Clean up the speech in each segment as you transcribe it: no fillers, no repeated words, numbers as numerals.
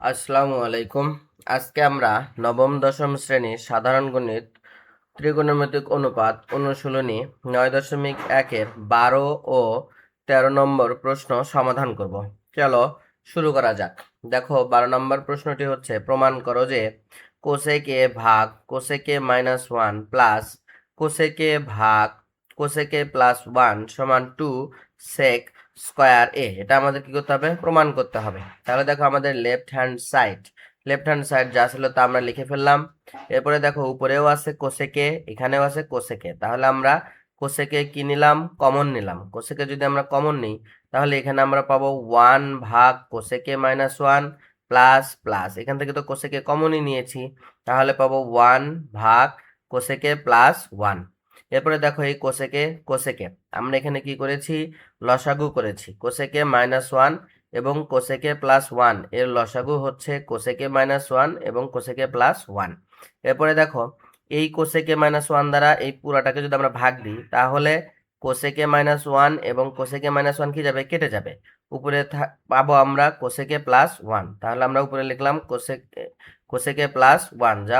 আসসালামু আলাইকুম। আজকে আমরা নবম দশম শ্রেণীর সাধারণ গণিত ত্রিকোণমিতিক অনুপাত অনুশীলনী 9.1-এর 12 ও 13 নম্বর প্রশ্ন সমাধান করব। চলো শুরু করা যাক। দেখো 12 নম্বর প্রশ্নটি হচ্ছে, প্রমাণ করো যে কোসেক এ ভাগ কোসেক এ -1 প্লাস কোসেক এ ভাগ কোসেক এ +1 সমান 2 সেক স্কয়ার এ। এটা আমাদের কি করতে হবে? প্রমাণ করতে হবে। তাহলে দেখো আমাদের লেফট হ্যান্ড সাইড যা ছিল তা আমরা লিখে ফেললাম। এরপরে দেখো উপরেও আছে কোসেকে, এখানেও আছে কোসেকে। তাহলে আমরা কোসেকে কি নিলাম? কমন নিলাম। কোসেকে যদি আমরা কমন নিই তাহলে এখানে আমরা পাবো 1 ভাগ কোসেকে -1 প্লাস প্লাস, এখান থেকে তো কোসেকে কমনই নিয়েছি, তাহলে পাবো 1 ভাগ কোসেকে +1। এরপরে দেখো এই কোসেকে কোসেকে আমরা এখানে কি করেছি? লসাগু করেছি। কোসেকে -1 এবং কোসেকে +1 এর লসাগু হচ্ছে কোসেকে -1 এবং কোসেকে +1। এরপরে দেখো এই কোসেকে -1 দ্বারা এই পুরাটাকে যদি আমরা ভাগ দিই তাহলে কোসেকে -1 এবং কোসেকে -1 কি যাবে? কেটে যাবে। উপরে পাবো আমরা কোসেকে +1। তাহলে আমরা উপরে লিখলাম কোসেকে কোসেকে +1, যা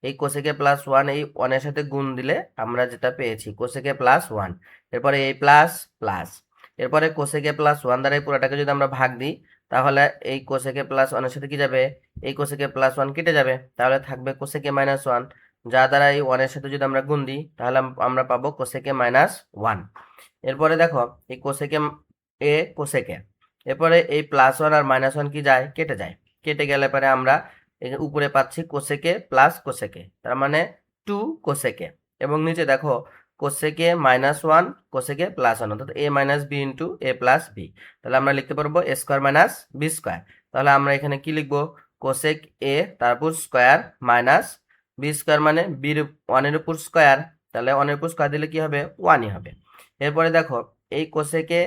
এই কোসেকে +1 এই 1 এর সাথে গুণ দিলে আমরা যেটা পেয়েছি কোসেকে +1। এরপরে এই প্লাস প্লাস, এরপরে কোসেকে +1 দ্বারা এই পুরোটাকে যদি আমরা ভাগ দিই তাহলে এই কোসেকে +1 এর সাথে কি যাবে? এই কোসেকে +1 কেটে যাবে। তাহলে থাকবে কোসেকে -1, যা দ্বারা এই 1 এর সাথে যদি আমরা গুণ দিই তাহলে আমরা পাবো কোসেকে -1। এরপরে দেখো এই কোসেকে কোসেকে, এরপরে এই +1 আর -1 কি যায়? কেটে যায়। কেটে গেলে পরে আমরা উপরে পাচ্ছি কোসেকে প্লাস কোসেকে, তার মানে 2 কোসেকে। এবং নিচে দেখো কোসেকে -1 কোসেকে +1, অর্থাৎ a - b into a + b। তাহলে আমরা লিখতে পারবো a square minus B square. তাহলে আমরা এখানে কি লিখবো? কোসেক a তারপর স্কোয়ার মাইনাস বি স্কোয়ার, মানে বির 1 এর উপর স্কোয়ার, তাহলে 1 এর উপর স্কোয়ার দিলে কি হবে? 1ই হবে। এরপরে দেখো এই কোসেকে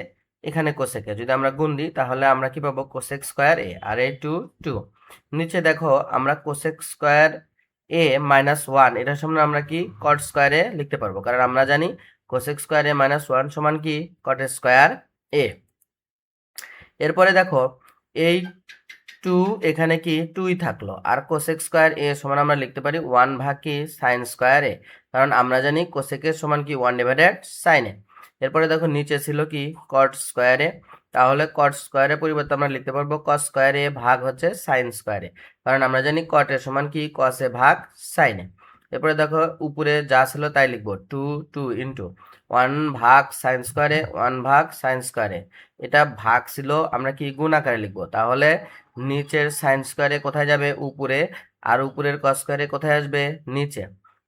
এখানে কোসেকে যদি আমরা গুণ দিই তাহলে আমরা কি পাবো? কোসেক স্কোয়ার a, আর এই 2 নিচে দেখো আমরা কোসেক স্কোয়ার a -1 এটার সামনে আমরা কি কট স্কোয়ারে লিখতে পারবো, কারণ আমরা জানি কোসেক স্কোয়ার a -1 সমান কি কট স্কোয়ার a। এরপরে দেখো এই 2 এখানে কি 2ই থাকলো, আর কোসেক স্কোয়ার a সমান আমরা লিখতে পারি 1 ভাগ কি সাইন স্কোয়ার a, কারণ আমরা জানি কোসেকের সমান কি 1/sin a। এরপরে দেখো নিচে ছিল কি কট স্কোয়ার a, তাহলে কট স্কোয়ারের পরিবর্তে আমরা লিখতে পারবো কস স্কোয়ার a ভাগ হচ্ছে সাইন স্কোয়ার a, কারণ আমরা জানি কট এর সমান কি কস a ভাগ সাইন a। এরপরে দেখো উপরে যা ছিল তাই লিখবো 2 ইন্টু 1 ভাগ সাইন স্কোয়ার a 1 ভাগ সাইন স্কোয়ার a। এটা ভাগ ছিল, আমরা কি গুণ আকারে লিখবো। তাহলে নিচের সাইন স্কোয়ারে কোথায় যাবে? উপরে, আর উপরের কস স্কোয়ারে কোথায় আসবে? নিচে।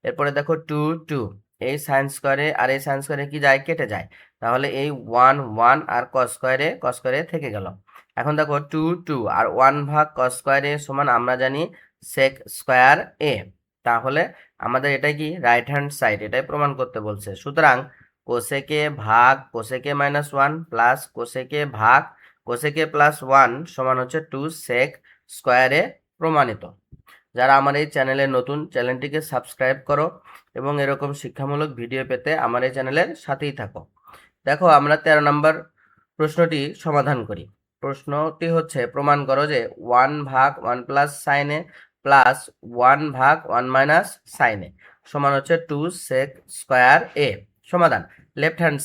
এরপরে দেখো 2 এই সাইন স্কোয়ারে আর এই সাইন স্কোয়ারে কি যায়? কেটে যায়। তাহলে এই 1 আর কস স্কোয়ারে থেকে গেল। এখন দেখো 2 আর 1 ভাগ কস স্কোয়ারে সমান আমরা জানি সেক স্কোয়ার a। তাহলে আমাদের এটাই কি রাইট হ্যান্ড সাইড, এটাই প্রমাণ করতে বলছে। সুতরাং কোসেকে ভাগ কোসেকে -1 প্লাস কোসেকে ভাগ কোসেকে +1 সমান হচ্ছে 2 সেক স্কোয়ারে প্রমাণিত। যারা আমার এই চ্যানেলে নতুন, চ্যানেলটিকে সাবস্ক্রাইব করো এবং এরকম শিক্ষামূলক ভিডিও পেতে আমার এই চ্যানেলের সাথেই থাকো। দেখো আমরা 13 নম্বর প্রশ্নটি সমাধান করি। প্রশ্নটি হচ্ছে, প্রমাণ করো যে 1 ভাগ 1 প্লাস সাইন এ প্লাস 1 ভাগ 1 - সাইন এ সমান হচ্ছে 2 সেক স্কোয়ার এ। সমাধান। লেফট হ্যান্ড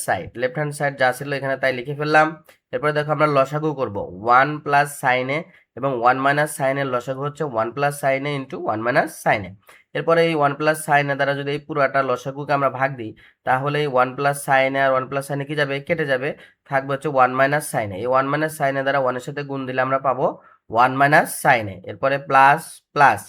সাইড যা ছিল এখানে তাই লিখে ফেললাম। এরপরে দেখো আমরা লসাগু করব 1 প্লাস সাইন এ এবং 1 - সাইন এর লসাগু হচ্ছে 1 প্লাস সাইন এ ইন্টু 1 - সাইন এ। এরপরে এই 1 প্লাস সাইন এ দ্বারা যদি এই পুরোটা লসাগুকে আমরা ভাগ দিই তাহলে এই 1 প্লাস সাইন এ আর 1 প্লাস সাইন এ কি যাবে? কেটে যাবে। থাকবে হচ্ছে 1 - সাইন এ। এই 1 - সাইন এ দ্বারা 1 এর সাথে গুণ দিলে আমরা পাবো 1 - সাইন এ। এরপরে প্লাস প্লাস,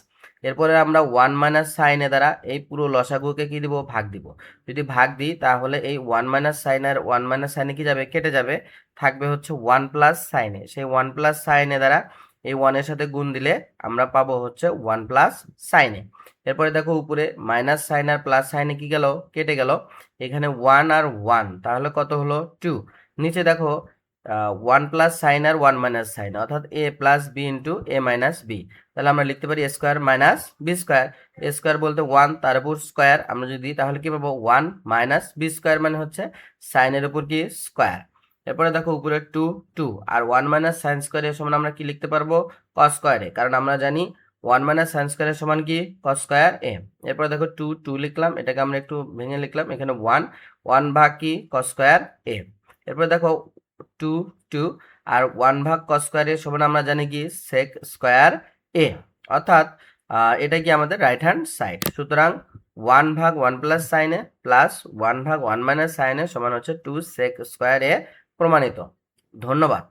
এরপরে আমরা 1 - সাইন এ দ্বারা এই পুরো লসাগুকে কি দিব? ভাগ দিব। যদি ভাগ দিই তাহলে এই 1 - সাইন আর 1 - সাইন এ কি যাবে? কেটে যাবে। থাকবে হচ্ছে 1 প্লাস সাইন এ। সেই 1 প্লাস সাইন এ দ্বারা এই 1 এর সাথে গুণ দিলে আমরা পাবো হচ্ছে 1 প্লাস সাইন এ। এরপরে দেখো উপরে মাইনাস সাইন আর প্লাস সাইনে কি গেল? কেটে গেল। এখানে 1 আর 1, তাহলে কত হলো? 2। নিচে দেখো 1 প্লাস সাইন আর 1 - সাইন, অর্থাৎ a plus B into a minus B. তাহলে আমরা লিখতে পারি a square minus B square. a square বলতে 1, তার উপর স্কোয়ার আমরা যদি দিই তাহলে কি পাবো? 1 - বি স্কোয়ার, মানে হচ্ছে সাইনের উপর কি স্কোয়ার। এরপরে দেখো উপরে 2 2 আর 1 মাইনাস সাইন স্কোয়ার এর সমান আমরা কি লিখতে পারবো কস স্কোয়ার এ, কারণ আমরা জানি 1 মাইনাস সাইন স্কোয়ার এর সমান কি কস স্কোয়ার এ। এরপরে দেখো 2 2 লিখলাম, এটাকে আমরা একটু ভেঙে লিখলাম, এখানে 1 1 ভাগ কি কস স্কোয়ার এ। এরপরে দেখো 2 2 আর 1 ভাগ কস স্কোয়ার এর সমান আমরা জানি কি সেক স্কোয়ার এ, অর্থাৎ এটা কি আমাদের রাইট হ্যান্ড সাইড। সুতরাং 1 ভাগ 1 প্লাস সাইন এ প্লাস 1 ভাগ 1 মাইনাস সাইন এ সমান হচ্ছে 2 সেক স্কোয়ার এ প্রমাণিত। ধন্যবাদ।